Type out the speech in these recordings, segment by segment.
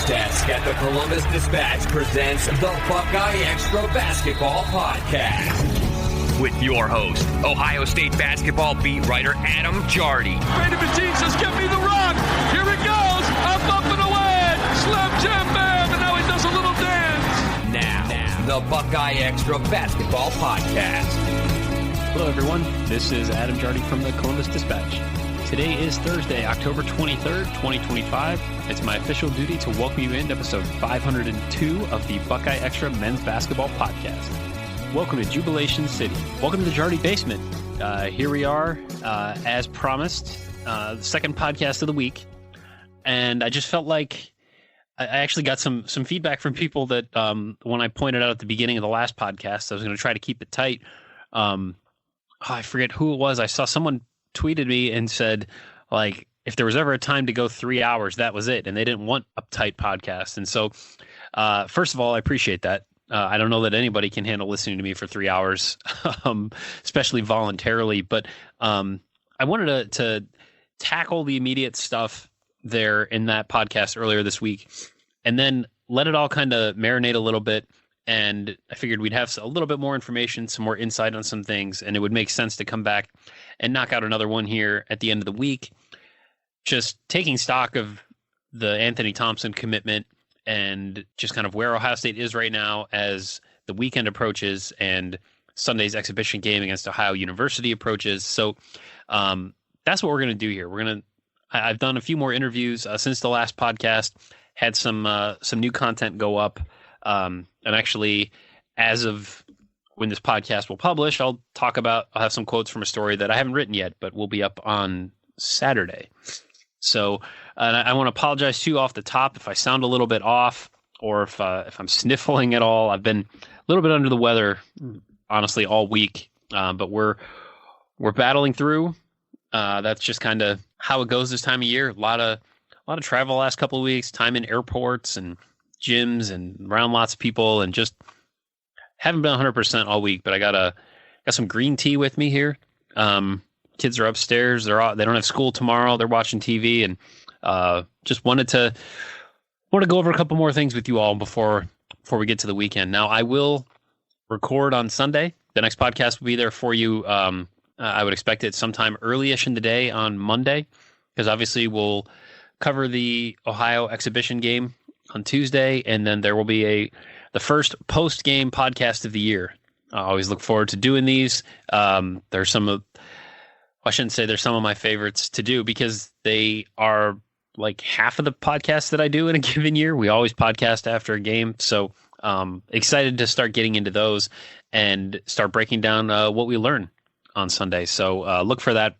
Sports Desk at the Columbus Dispatch presents the BuckeyeXtra Basketball Podcast. With your host, Ohio State basketball beat writer Adam Jardy. Brady Machine says, "Give me the rock." Here it goes. Up and away. Slam jam bam. And now he does a little dance. Now, the BuckeyeXtra Basketball Podcast. Hello, everyone. This is Adam Jardy from the Columbus Dispatch. Today is Thursday, October 23rd, 2025. It's my official duty to welcome you into episode 502 of the BuckeyeXtra Men's Basketball Podcast. Welcome to Jubilation City. Welcome to the Jardy Basement. Here we are, as promised, the second podcast of the week. And I just felt like I actually got some feedback from people that when I pointed out at the beginning of the last podcast, I was going to try to keep it tight. I forget who it was. I saw someone tweeted me and said, like, if there was ever a time to go 3 hours, that was it. And they didn't want a tight podcast. And so, first of all, I appreciate that. I don't know that anybody can handle listening to me for 3 hours, especially voluntarily. But I wanted to tackle the immediate stuff there in that podcast earlier this week, and then let it all kind of marinate a little bit. And I figured we'd have a little bit more information, some more insight on some things, and it would make sense to come back and knock out another one here at the end of the week. Just taking stock of the Anthony Thompson commitment and just kind of where Ohio State is right now as the weekend approaches and Sunday's exhibition game against Ohio University approaches. So that's what we're going to do here. I've done a few more interviews since the last podcast, had some new content go up. And actually, as of when this podcast will publish, I'll have some quotes from a story that I haven't written yet, but will be up on Saturday. So I want to apologize too off the top if I sound a little bit off or if I'm sniffling at all. I've been a little bit under the weather, honestly, all week, but we're battling through. That's just kind of how it goes this time of year. A lot of travel the last couple of weeks, time in airports and gyms and around lots of people, and just haven't been 100% all week. But I got some green tea with me here. Kids are upstairs. They don't have school tomorrow. They're watching TV, and just wanted to go over a couple more things with you all before we get to the weekend. Now, I will record on Sunday. The next podcast will be there for you. I would expect it sometime early-ish in the day on Monday, because obviously we'll cover the Ohio exhibition game on Tuesday, and then there will be the first post-game podcast of the year. I always look forward to doing these. There's some of my favorites to do, because they are like half of the podcasts that I do in a given year. We always podcast after a game, so excited to start getting into those and start breaking down what we learn on Sunday. So look for that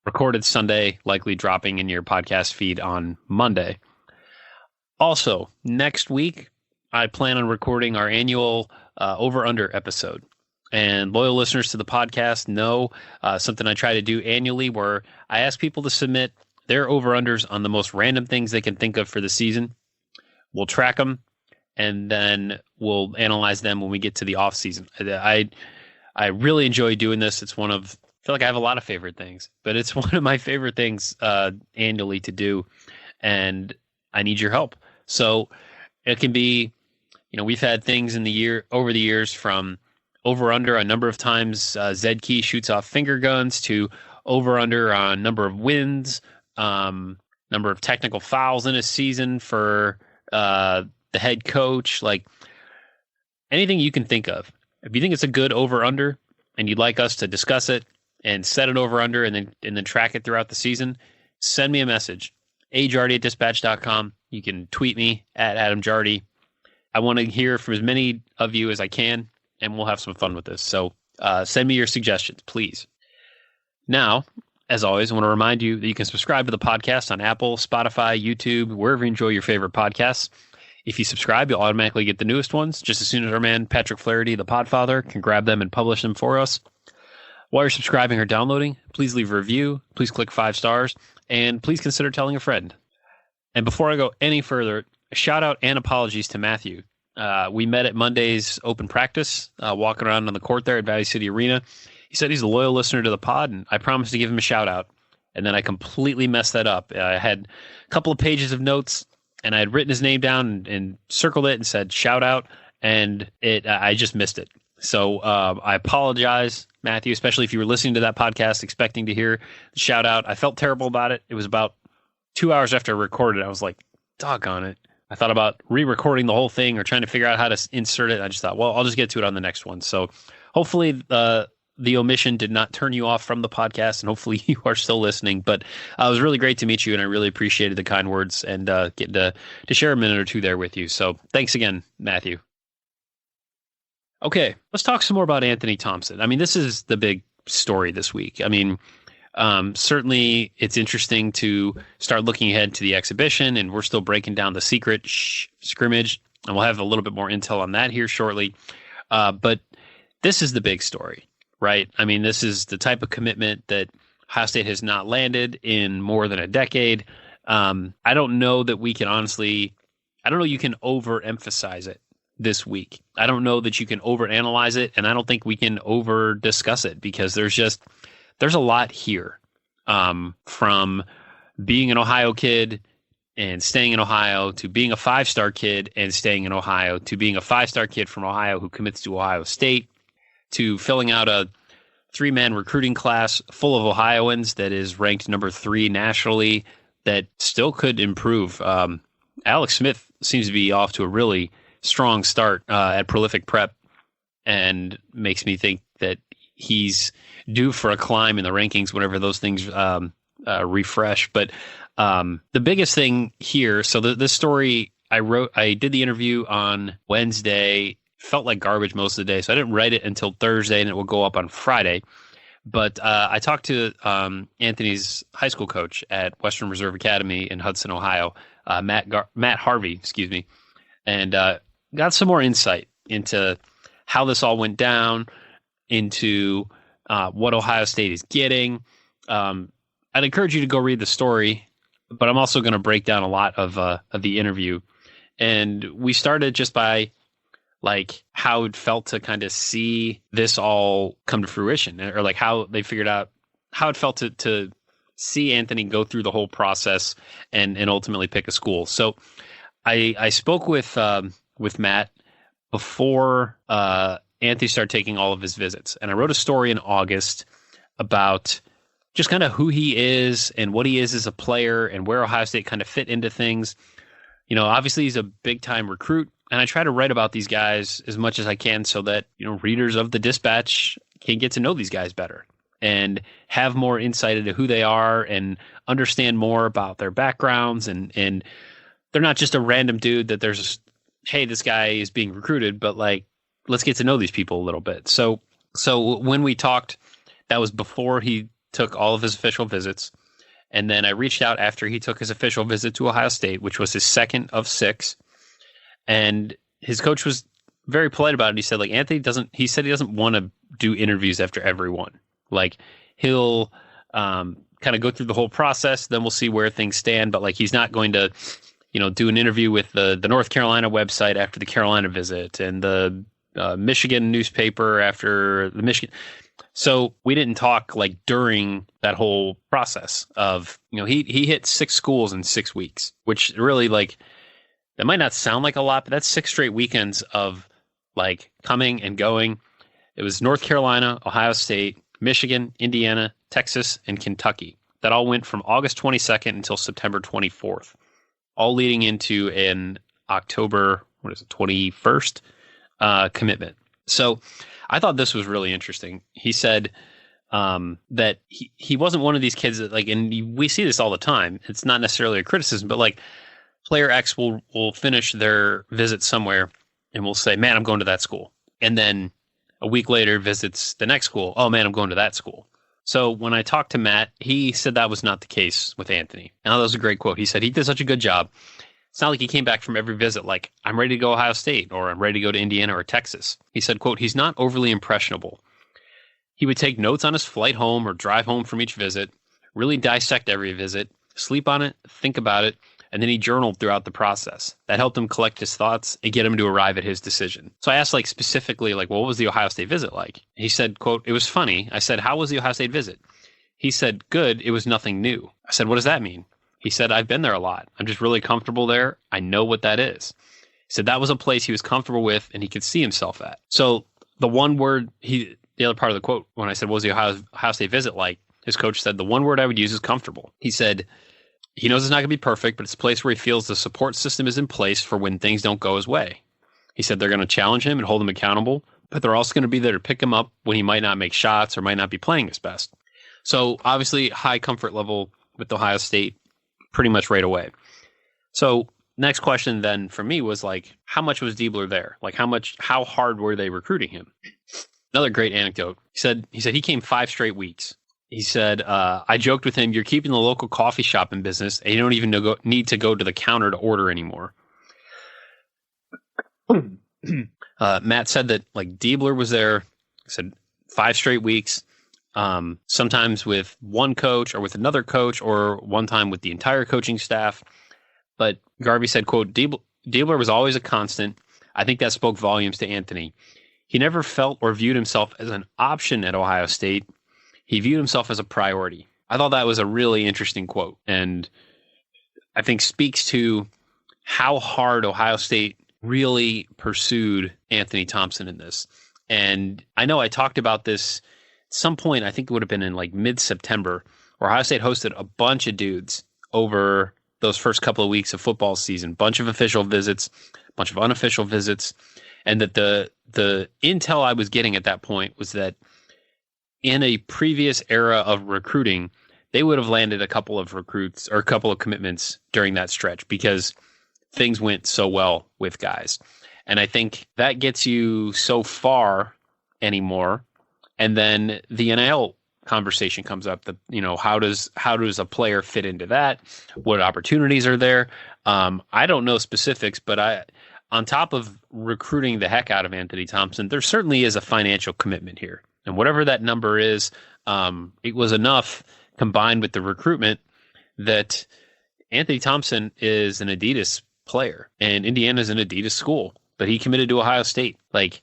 recorded Sunday, likely dropping in your podcast feed on Monday. Also, next week, I plan on recording our annual over-under episode. And loyal listeners to the podcast know something I try to do annually, where I ask people to submit their over-unders on the most random things they can think of for the season. We'll track them, and then we'll analyze them when we get to the off-season. I really enjoy doing this. I feel like I have a lot of favorite things, but it's one of my favorite things annually to do, and I need your help. So it can be, we've had things over the years from over under a number of times Zed Key shoots off finger guns, to over under on number of wins, number of technical fouls in a season for the head coach, like anything you can think of. If you think it's a good over under and you'd like us to discuss it and set it over under and then track it throughout the season, send me a message. ajardy@dispatch.com. You can tweet me at Adam Jardy. I want to hear from as many of you as I can, and we'll have some fun with this. So send me your suggestions, please. Now, as always, I want to remind you that you can subscribe to the podcast on Apple, Spotify, YouTube, wherever you enjoy your favorite podcasts. If you subscribe, you'll automatically get the newest ones just as soon as our man Patrick Flaherty, the Podfather, can grab them and publish them for us. While you're subscribing or downloading, please leave a review, please click 5 stars, and please consider telling a friend. And before I go any further, a shout out and apologies to Matthew. We met at Monday's open practice, walking around on the court there at Valley City Arena. He said he's a loyal listener to the pod, and I promised to give him a shout out. And then I completely messed that up. I had a couple of pages of notes and I had written his name down and circled it and said shout out, and I just missed it. So I apologize, Matthew, especially if you were listening to that podcast expecting to hear the shout out. I felt terrible about it. It was about 2 hours after I recorded. I was like, doggone it. I thought about re-recording the whole thing or trying to figure out how to insert it. I just thought, well, I'll just get to it on the next one. So hopefully the omission did not turn you off from the podcast, and hopefully you are still listening. But it was really great to meet you, and I really appreciated the kind words and getting to share a minute or two there with you. So thanks again, Matthew. Okay, let's talk some more about Anthony Thompson. I mean, this is the big story this week. I mean, certainly it's interesting to start looking ahead to the exhibition, and we're still breaking down the secret scrimmage, and we'll have a little bit more intel on that here shortly. But this is the big story, right? I mean, this is the type of commitment that Ohio State has not landed in more than a decade. I don't know that we can honestly, I don't know you can overemphasize it this week. I don't know that you can overanalyze it, and I don't think we can over discuss it, because there's a lot here, from being an Ohio kid and staying in Ohio, to being a 5-star kid and staying in Ohio, to being a 5-star kid from Ohio who commits to Ohio State, to filling out a 3-man recruiting class full of Ohioans that is ranked number 3 nationally that still could improve. Alex Smith seems to be off to a really strong start at Prolific Prep, and makes me think that he's due for a climb in the rankings whenever those things refresh. But the biggest thing here, so this story I did the interview on Wednesday, felt like garbage most of the day, so I didn't write it until Thursday, and it will go up on Friday. But I talked to Anthony's high school coach at Western Reserve Academy in Hudson, Ohio, Matt Harvey, and got some more insight into how this all went down, into what Ohio State is getting. I'd encourage you to go read the story, but I'm also going to break down a lot of the interview. And we started just by like how it felt to kind of see this all come to fruition, or like how they figured out how it felt to see Anthony go through the whole process and ultimately pick a school. So I spoke with Matt before Anthony started taking all of his visits, and I wrote a story in August about just kind of who he is and what he is as a player and where Ohio State kind of fit into things. You know, obviously he's a big time recruit, and I try to write about these guys as much as I can so that, you know, readers of the Dispatch can get to know these guys better and have more insight into who they are and understand more about their backgrounds. And they're not just a random dude that there's, hey, this guy is being recruited, but like, let's get to know these people a little bit. So when we talked, that was before he took all of his official visits. And then I reached out after he took his official visit to Ohio State, which was his second of 6. And his coach was very polite about it. He said, like, he said he doesn't want to do interviews after every one. Like, he'll kind of go through the whole process, then we'll see where things stand. But like, he's not going to, you know, do an interview with the North Carolina website after the Carolina visit and the Michigan newspaper after the Michigan. So we didn't talk like during that whole process of, you know, he hit 6 schools in 6 weeks, which really, like, that might not sound like a lot, but that's 6 straight weekends of like coming and going. It was North Carolina, Ohio State, Michigan, Indiana, Texas, and Kentucky. That all went from August 22nd until September 24th, all leading into an October, 21st commitment. So I thought this was really interesting. He said that he wasn't one of these kids that, like, and we see this all the time. It's not necessarily a criticism, but like, player X will finish their visit somewhere and will say, man, I'm going to that school. And then a week later visits the next school. Oh man, I'm going to that school. So when I talked to Matt, he said that was not the case with Anthony. And that was a great quote. He said he did such a good job. It's not like he came back from every visit like, I'm ready to go Ohio State, or I'm ready to go to Indiana or Texas. He said, quote, he's not overly impressionable. He would take notes on his flight home or drive home from each visit, really dissect every visit, sleep on it, think about it, and then he journaled throughout the process. That helped him collect his thoughts and get him to arrive at his decision. So I asked, like, specifically, like, what was the Ohio State visit like? He said, quote, it was funny. I said, how was the Ohio State visit? He said, good. It was nothing new. I said, what does that mean? He said, I've been there a lot. I'm just really comfortable there. I know what that is. He said that was a place he was comfortable with and he could see himself at. So the one word, the other part of the quote, when I said, what was the Ohio State visit like? His coach said, the one word I would use is comfortable. He said, he knows it's not going to be perfect, but it's a place where he feels the support system is in place for when things don't go his way. He said they're going to challenge him and hold him accountable, but they're also going to be there to pick him up when he might not make shots or might not be playing his best. So obviously high comfort level with Ohio State pretty much right away. So next question then for me was like, how much was Diebler there? Like how hard were they recruiting him? Another great anecdote. He said he came 5 straight weeks. He said, I joked with him, you're keeping the local coffee shop in business and you don't even need to go to the counter to order anymore. Matt said that like Diebler was there, he said 5 straight weeks, sometimes with one coach or with another coach or one time with the entire coaching staff. But Garvey said, quote, Diebler was always a constant. I think that spoke volumes to Anthony. He never felt or viewed himself as an option at Ohio State. He viewed himself as a priority. I thought that was a really interesting quote, and I think speaks to how hard Ohio State really pursued Anthony Thompson in this. And I know I talked about this at some point, I think it would have been in like mid-September, where Ohio State hosted a bunch of dudes over those first couple of weeks of football season, bunch of official visits, bunch of unofficial visits, and that the intel I was getting at that point was that in a previous era of recruiting, they would have landed a couple of recruits or a couple of commitments during that stretch because things went so well with guys. And I think that gets you so far anymore. And then the NIL conversation comes up that, how does a player fit into that? What opportunities are there? I don't know specifics, but on top of recruiting the heck out of Anthony Thompson, there certainly is a financial commitment here. And whatever that number is, it was enough combined with the recruitment that Anthony Thompson is an Adidas player and Indiana's an Adidas school, but he committed to Ohio State. Like,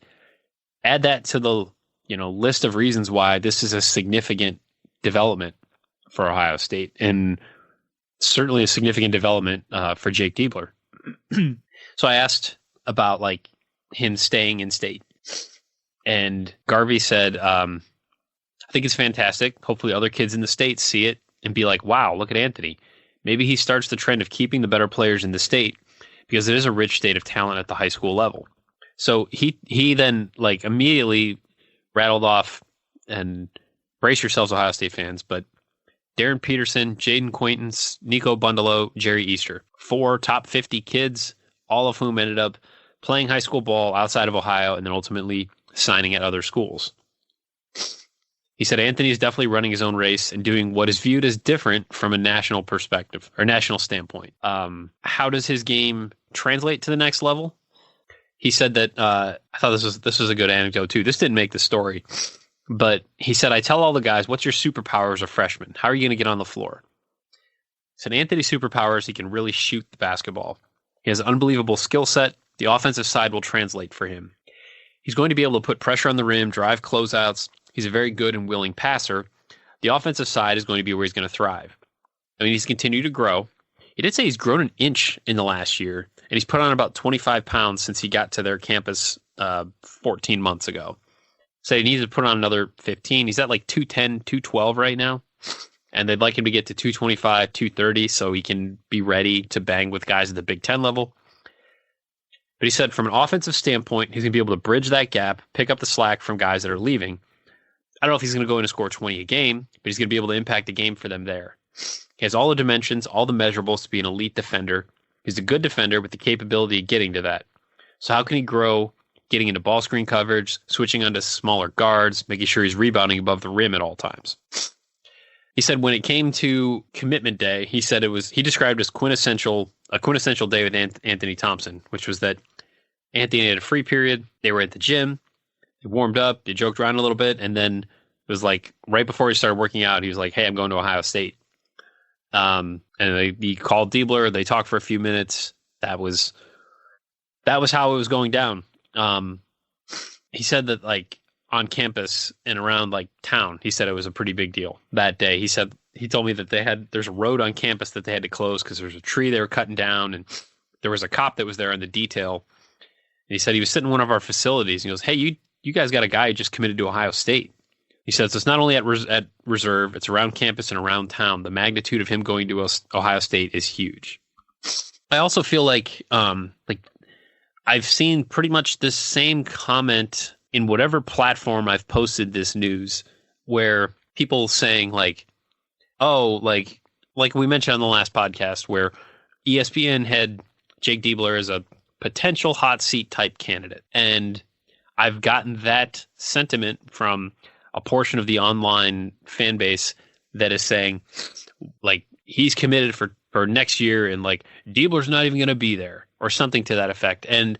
add that to the list of reasons why this is a significant development for Ohio State and certainly a significant development for Jake Diebler. So I asked about like him staying in state. And Garvey said, I think it's fantastic. Hopefully other kids in the state see it and be like, wow, look at Anthony. Maybe he starts the trend of keeping the better players in the state because it is a rich state of talent at the high school level. So he then like immediately rattled off, and brace yourselves, Ohio State fans, but Darren Peterson, Jaden Quaintance, Nico Bundalo, Jerry Easter, 4 top 50 kids, all of whom ended up playing high school ball outside of Ohio and then ultimately signing at other schools. He said Anthony is definitely running his own race and doing what is viewed as different from a national perspective or national standpoint. How does his game translate to the next level? He said that I thought this was a good anecdote too. This didn't make the story, but he said, I tell all the guys, what's your superpower as a freshman? How are you going to get on the floor? He said Anthony's superpower is he can really shoot the basketball. He has an unbelievable skill set. The offensive side will translate for him. He's going to be able to put pressure on the rim, drive closeouts. He's a very good and willing passer. The offensive side is going to be where he's going to thrive. I mean, he's continued to grow. He did say he's grown an inch in the last year, and he's put on about 25 pounds since he got to their campus 14 months ago. So he needs to put on another 15. He's at like 210, 212 right now, and they'd like him to get to 225, 230 so he can be ready to bang with guys at the Big Ten level. But he said from an offensive standpoint, he's going to be able to bridge that gap, pick up the slack from guys that are leaving. I don't know if he's going to go in and score 20 a game, but he's going to be able to impact the game for them there. He has all the dimensions, all the measurables to be an elite defender. He's a good defender with the capability of getting to that. So how can he grow getting into ball screen coverage, switching onto smaller guards, making sure he's rebounding above the rim at all times? He said when it came to commitment day, he said he described it as a quintessential day with Anthony Thompson, which was that Anthony had a free period. They were at the gym. They warmed up. They joked around a little bit. And then it was like right before he started working out, he was like, hey, I'm going to Ohio State. And he called Diebler. They talked for a few minutes. That was how it was going down. He said that like on campus and around like town, he said it was a pretty big deal that day. He said he told me that there's a road on campus that they had to close because there's a tree they were cutting down, and there was a cop that was there on the detail. And he said he was sitting in one of our facilities, and he goes, "Hey, you guys got a guy who just committed to Ohio State." He says it's not only at reserve, it's around campus and around town. The magnitude of him going to Ohio State is huge. I also feel like I've seen pretty much this same comment in whatever platform I've posted this news, where people saying like, oh, like we mentioned on the last podcast, where ESPN had Jake Diebler as a potential hot seat type candidate. And I've gotten that sentiment from a portion of the online fan base that is saying, like, he's committed for next year, and like Diebler's not even going to be there, or something to that effect. And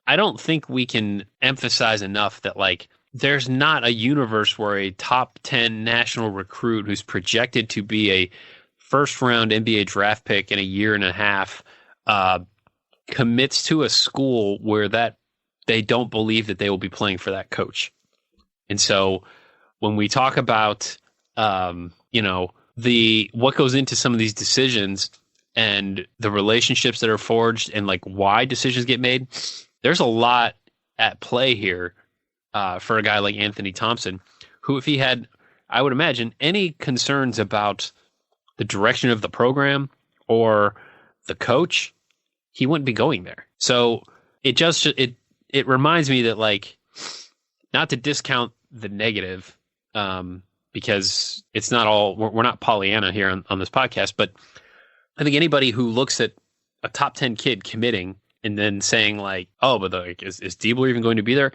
I don't think we can emphasize enough that like there's not a universe where a top 10 national recruit who's projected to be a first round NBA draft pick in a year and a half commits to a school where that they don't believe that they will be playing for that coach. And so when we talk about what goes into some of these decisions and the relationships that are forged and like why decisions get made, there's a lot at play here for a guy like Anthony Thompson, who, if he had, I would imagine, any concerns about the direction of the program or the coach, he wouldn't be going there. So it reminds me that, like, not to discount the negative, because it's not all, we're not Pollyanna here on this podcast, but I think anybody who looks at a top 10 kid committing and then saying like, oh, but like, is Diebler even going to be there?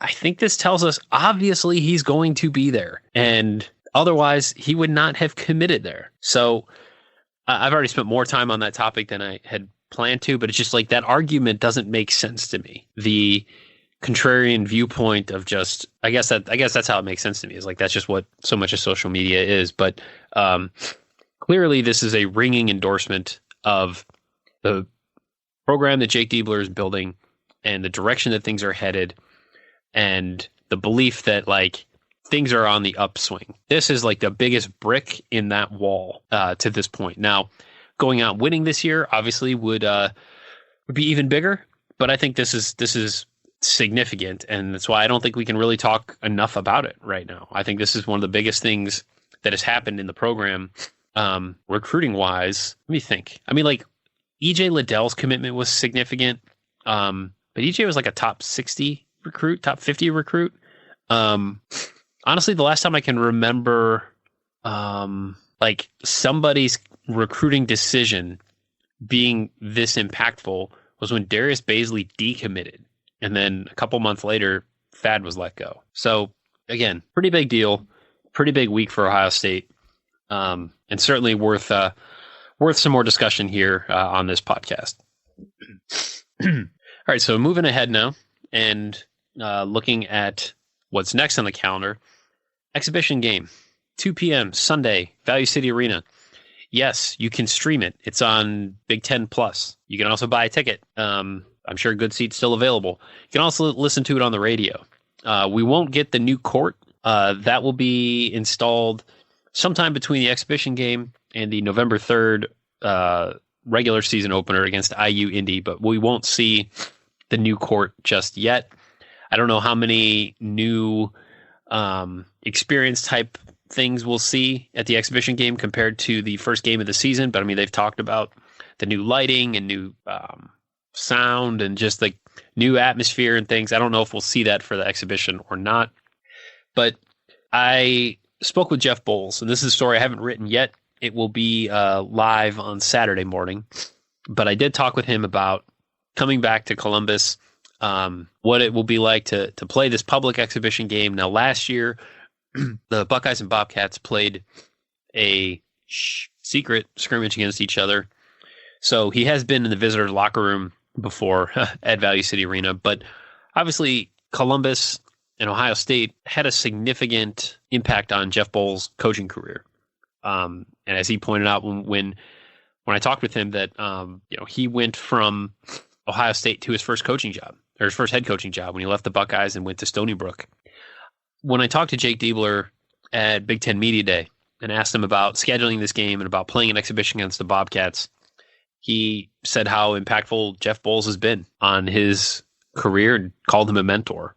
I think this tells us obviously he's going to be there, and otherwise he would not have committed there. So I've already spent more time on that topic than I had planned to, but it's just like that argument doesn't make sense to me. The contrarian viewpoint of just, I guess that's how it makes sense to me, is like that's just what so much of social media is. But clearly this is a ringing endorsement of the program that Jake Diebler is building and the direction that things are headed, and the belief that like things are on the upswing. This is like the biggest brick in that wall to this point. Now, going out winning this year obviously would be even bigger, but I think this is significant, and that's why I don't think we can really talk enough about it right now. I think this is one of the biggest things that has happened in the program, recruiting wise. Let me think. I mean, like, EJ Liddell's commitment was significant, but EJ was like a top 60 recruit, top 50 recruit. Honestly, the last time I can remember like somebody's recruiting decision being this impactful was when Darius Baisley decommitted, and then a couple months later Thad was let go. So again, pretty big deal, pretty big week for Ohio State, and certainly worth some more discussion here on this podcast. All right, so moving ahead now and looking at what's next on the calendar. Exhibition game, 2 p.m. Sunday, Value City Arena. Yes, you can stream it. It's on Big Ten Plus. You can also buy a ticket. I'm sure good seats still available. You can also listen to it on the radio. We won't get the new court. That will be installed sometime between the exhibition game and the November 3rd regular season opener against IU Indy, but we won't see the new court just yet. I don't know how many new experience type things we'll see at the exhibition game compared to the first game of the season, but I mean, they've talked about the new lighting and new sound and just like new atmosphere and things. I don't know if we'll see that for the exhibition or not, but I spoke with Jeff Bowles, and this is a story I haven't written yet. It will be live on Saturday morning, but I did talk with him about coming back to Columbus, what it will be like to play this public exhibition game. Now, last year, the Buckeyes and Bobcats played a secret scrimmage against each other. So he has been in the visitor locker room before at Value City Arena, but obviously Columbus and Ohio State had a significant impact on Jeff Bowles' coaching career. And as he pointed out when I talked with him, that he went from Ohio State to his first coaching job, or his first head coaching job, when he left the Buckeyes and went to Stony Brook. When I talked to Jake Diebler at Big Ten Media Day, and asked him about scheduling this game and about playing an exhibition against the Bobcats, he said how impactful Jeff Bowles has been on his career and called him a mentor.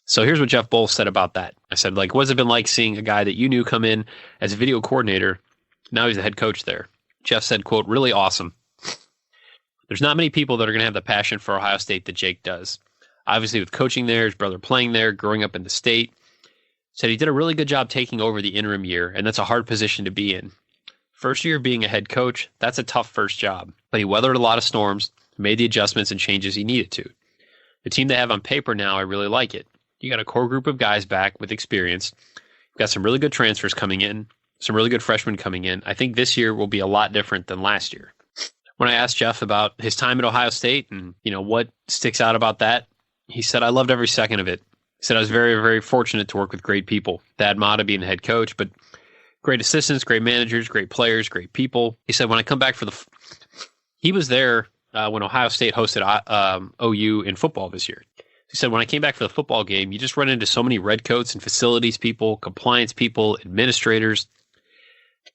So here's what Jeff Bowles said about that. I said, like, what's it been like seeing a guy that you knew come in as a video coordinator? Now he's the head coach there. Jeff said, quote, really awesome. There's not many people that are going to have the passion for Ohio State that Jake does. Obviously, with coaching there, his brother playing there, growing up in the state. Said he did a really good job taking over the interim year, and that's a hard position to be in. First year being a head coach, that's a tough first job. But he weathered a lot of storms, made the adjustments and changes he needed to. The team they have on paper now, I really like it. You got a core group of guys back with experience. You've got some really good transfers coming in, some really good freshmen coming in. I think this year will be a lot different than last year. When I asked Jeff about his time at Ohio State and, what sticks out about that, he said, I loved every second of it. He said, I was very, very fortunate to work with great people. Thad Matta being the head coach, but great assistants, great managers, great players, great people. He said, when I come back he was there when Ohio State hosted OU in football this year. He said, when I came back for the football game, you just run into so many redcoats and facilities people, compliance people, administrators.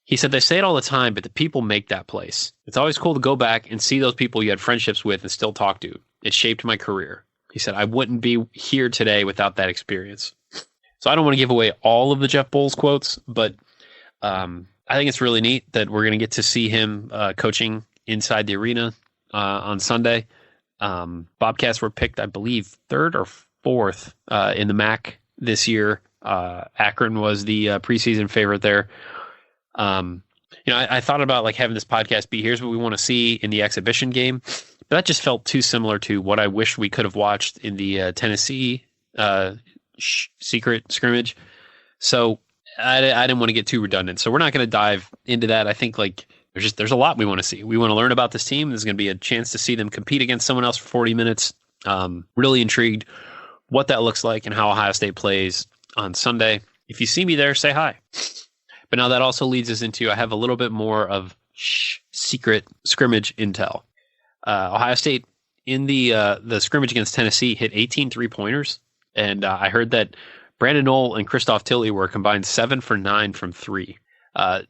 He said, they say it all the time, but the people make that place. It's always cool to go back and see those people you had friendships with and still talk to. It shaped my career. He said, I wouldn't be here today without that experience. So I don't want to give away all of the Jeff Bowles quotes, but I think it's really neat that we're going to get to see him coaching inside the arena on Sunday. Bobcats were picked, I believe, 3rd or 4th in the MAC this year. Akron was the preseason favorite there. I thought about like having this podcast be, here's what we want to see in the exhibition game. But that just felt too similar to what I wish we could have watched in the Tennessee secret scrimmage. So I didn't want to get too redundant. So we're not going to dive into that. I think like there's a lot we want to see. We want to learn about this team. There's going to be a chance to see them compete against someone else for 40 minutes. Really intrigued what that looks like and how Ohio State plays on Sunday. If you see me there, say hi. But now that also leads us into, I have a little bit more of secret scrimmage intel. Ohio State in the scrimmage against Tennessee hit 18 3-pointers. And I heard that Brandon Knoll and Christoph Tilley were combined 7 for 9 from 3.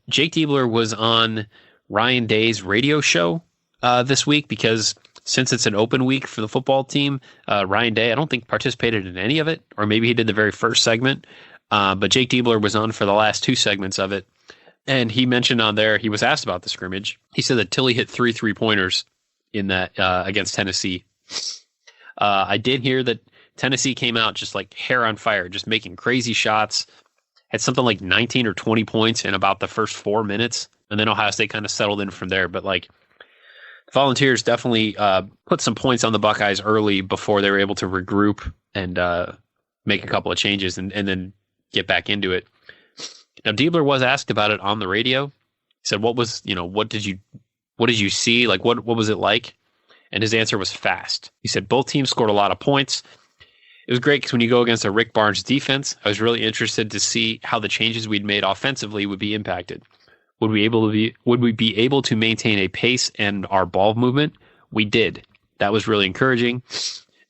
Jake Diebler was on Ryan Day's radio show this week because since it's an open week for the football team, Ryan Day, I don't think participated in any of it, or maybe he did the very first segment. But Jake Diebler was on for the last 2 segments of it. And he mentioned on there, he was asked about the scrimmage. He said that Tilley hit 3 3-pointers in that against Tennessee. I did hear that Tennessee came out just like hair on fire, just making crazy shots. Had something like 19 or 20 points in about the first 4 minutes. And then Ohio State kind of settled in from there. But like the Volunteers definitely put some points on the Buckeyes early before they were able to regroup and make a couple of changes and then get back into it. Now Diebler was asked about it on the radio. He said, what did you see? Like what was it like? And his answer was fast. He said both teams scored a lot of points. It was great because when you go against a Rick Barnes defense, I was really interested to see how the changes we'd made offensively would be impacted. Would we be able to maintain a pace and our ball movement? We did. That was really encouraging.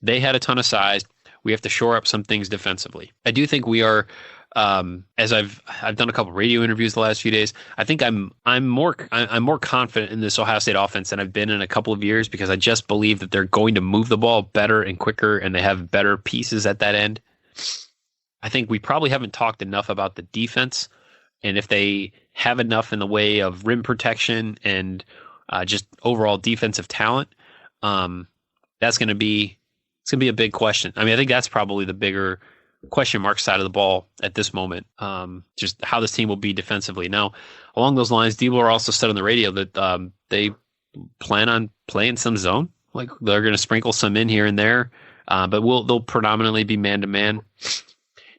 They had a ton of size. We have to shore up some things defensively. I do think we are, as I've done a couple of radio interviews the last few days. I think I'm more confident in this Ohio State offense than I've been in a couple of years because I just believe that they're going to move the ball better and quicker, and they have better pieces at that end. I think we probably haven't talked enough about the defense, and if they have enough in the way of rim protection and just overall defensive talent, that's going to be. It's going to be a big question. I mean, I think that's probably the bigger question mark side of the ball at this moment, just how this team will be defensively. Now, along those lines, Diebler also said on the radio that they plan on playing some zone. Like they're going to sprinkle some in here and there, but they'll predominantly be man-to-man.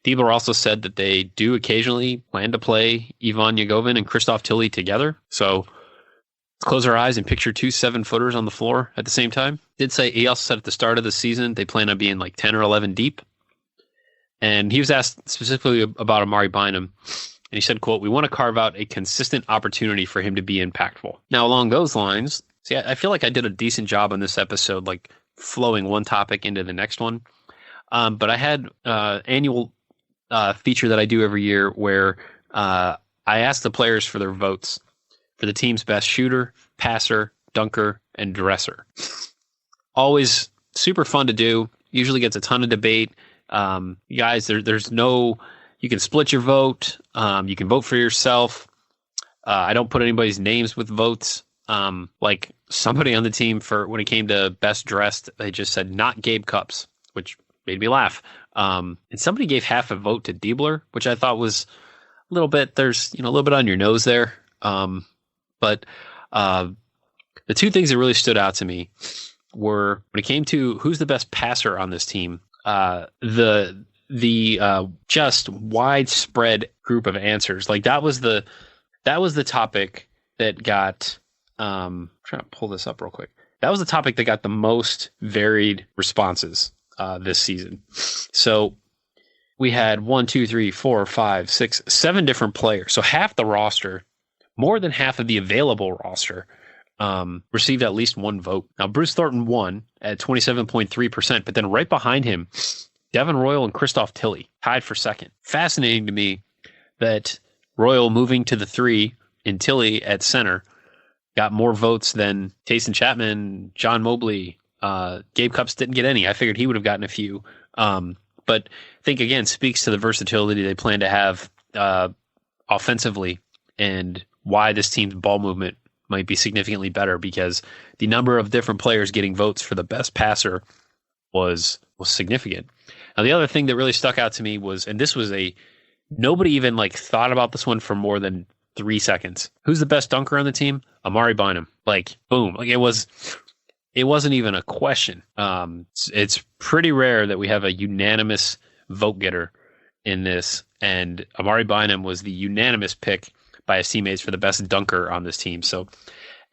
Diebler also said that they do occasionally plan to play Ivan Yagovin and Christoph Tilley together. So let's close our eyes and picture 2 7-footers on the floor at the same time. He also said at the start of the season they plan on being like 10 or 11 deep. And he was asked specifically about Amari Bynum. And he said, quote, we want to carve out a consistent opportunity for him to be impactful. Now, along those lines, see, I feel like I did a decent job on this episode, like flowing one topic into the next one. But I had annual feature that I do every year where I asked the players for their votes for the team's best shooter, passer, dunker, and dresser. Always super fun to do. Usually gets a ton of debate. Guys, there's no, you can split your vote. You can vote for yourself. I don't put anybody's names with votes. Like somebody on the team, for when it came to best dressed, they just said not Gabe Cupps, which made me laugh. And somebody gave half a vote to Diebler, which I thought was a little bit, there's, a little bit on your nose there. But the two things that really stood out to me were when it came to who's the best passer on this team, the just widespread group of answers. Like that was the topic that got, I'm trying to pull this up real quick. That was the topic that got the most varied responses this season. So we had 1, 2, 3, 4, 5, 6, 7 different players. So half the roster, more than half of the available roster, received at least one vote. Now, Bruce Thornton won at 27.3%, but then right behind him, Devin Royal and Christoph Tilley tied for second. Fascinating to me that Royal moving to the 3 and Tilley at center got more votes than Tayson Chapman, John Mobley. Gabe Cupps didn't get any. I figured he would have gotten a few. But I think, again, speaks to the versatility they plan to have offensively and why this team's ball movement might be significantly better, because the number of different players getting votes for the best passer was significant. Now, the other thing that really stuck out to me was, and this was nobody even thought about this one for more than 3 seconds. Who's the best dunker on the team? Amari Bynum. Boom. It wasn't even a question. It's pretty rare that we have a unanimous vote getter in this, and Amari Bynum was the unanimous pick by his teammates for the best dunker on this team. So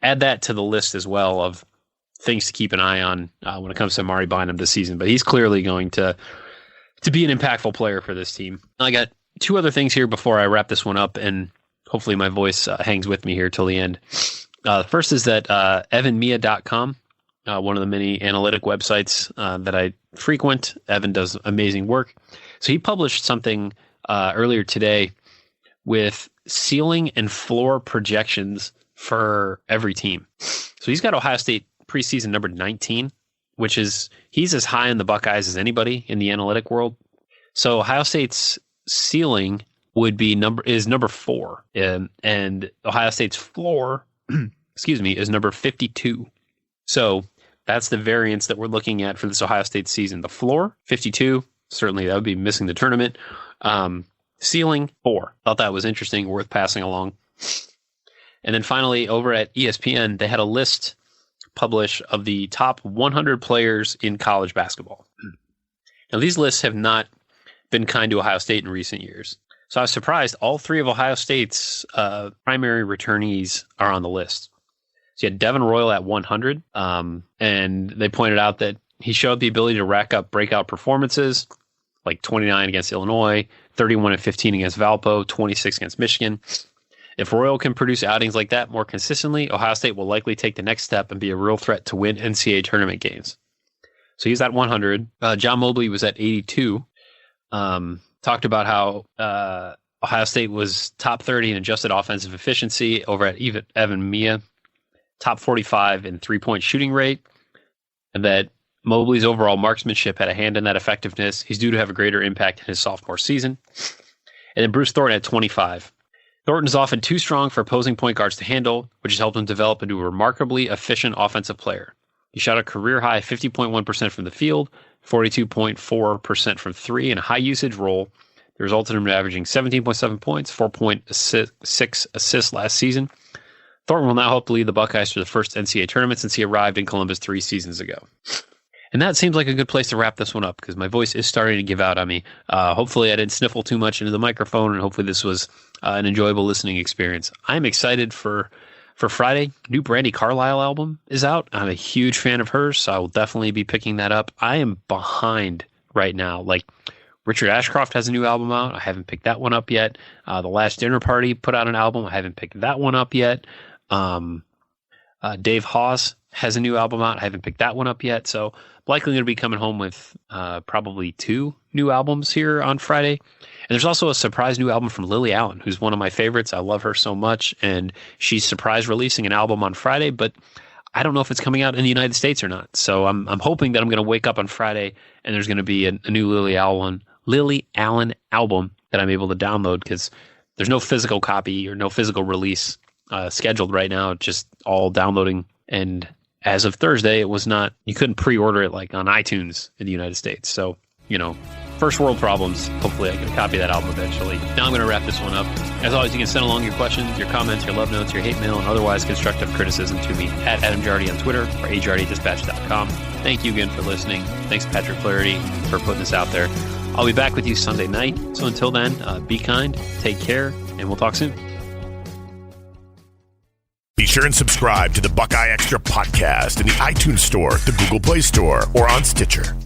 add that to the list as well of things to keep an eye on when it comes to Amari Bynum this season. But he's clearly going to be an impactful player for this team. I got 2 other things here before I wrap this one up, and hopefully my voice hangs with me here till the end. The first is that evanmia.com, one of the many analytic websites that I frequent. Evan does amazing work. So he published something earlier today with ceiling and floor projections for every team. So he's got Ohio State preseason number 19, which is, he's as high on the Buckeyes as anybody in the analytic world. So Ohio State's ceiling would be number 4, and Ohio State's floor, is number 52. So that's the variance that we're looking at for this Ohio State season. The floor, 52. Certainly that would be missing the tournament. Ceiling, 4. Thought that was interesting, worth passing along. And then finally, over at ESPN, they had a list published of the top 100 players in college basketball. Now, these lists have not been kind to Ohio State in recent years. So I was surprised all 3 of Ohio State's primary returnees are on the list. So you had Devin Royal at 100, and they pointed out that he showed the ability to rack up breakout performances, like 29 against Illinois, 31 and 15 against Valpo, 26 against Michigan. If Royal can produce outings like that more consistently, Ohio State will likely take the next step and be a real threat to win NCAA tournament games. So he's at 100. John Mobley was at 82. Talked about how Ohio State was top 30 in adjusted offensive efficiency over at Evan Mia, top 45 in three-point shooting rate, and that Mobley's overall marksmanship had a hand in that effectiveness. He's due to have a greater impact in his sophomore season. And then Bruce Thornton at 25. Thornton is often too strong for opposing point guards to handle, which has helped him develop into a remarkably efficient offensive player. He shot a career-high 50.1% from the field, 42.4% from 3 in a high-usage role. The resulted in him averaging 17.7 points, 4.6 assists last season. Thornton will now hope to lead the Buckeyes to the first NCAA tournament since he arrived in Columbus 3 seasons ago. And that seems like a good place to wrap this one up, because my voice is starting to give out on me. Hopefully I didn't sniffle too much into the microphone, and hopefully this was an enjoyable listening experience. I'm excited for Friday. New Brandi Carlile album is out. I'm a huge fan of hers, so I will definitely be picking that up. I am behind right now. Richard Ashcroft has a new album out. I haven't picked that one up yet. The Last Dinner Party put out an album. I haven't picked that one up yet. Dave Hawes has a new album out. I haven't picked that one up yet. So likely going to be coming home with probably 2, new albums here on Friday. And there's also a surprise new album from Lily Allen, who's one of my favorites. I love her so much. And she's surprise releasing an album on Friday, but I don't know if it's coming out in the United States or not. So I'm hoping that I'm going to wake up on Friday and there's going to be a new Lily Allen album that I'm able to download, because there's no physical copy or no physical release scheduled right now, just all downloading. And as of Thursday, it was not, you couldn't pre-order it like on iTunes in the United States. So, first world problems. Hopefully I can copy that album eventually. Now I'm going to wrap this one up. As always, you can send along your questions, your comments, your love notes, your hate mail, and otherwise constructive criticism to me at Adam Jardy on Twitter or ajardydispatch.com. Thank you again for listening. Thanks, Patrick Flaherty, for putting this out there. I'll be back with you Sunday night. So until then, be kind, take care, and we'll talk soon. Be sure and subscribe to the Buckeye Extra podcast in the iTunes Store, the Google Play Store, or on Stitcher.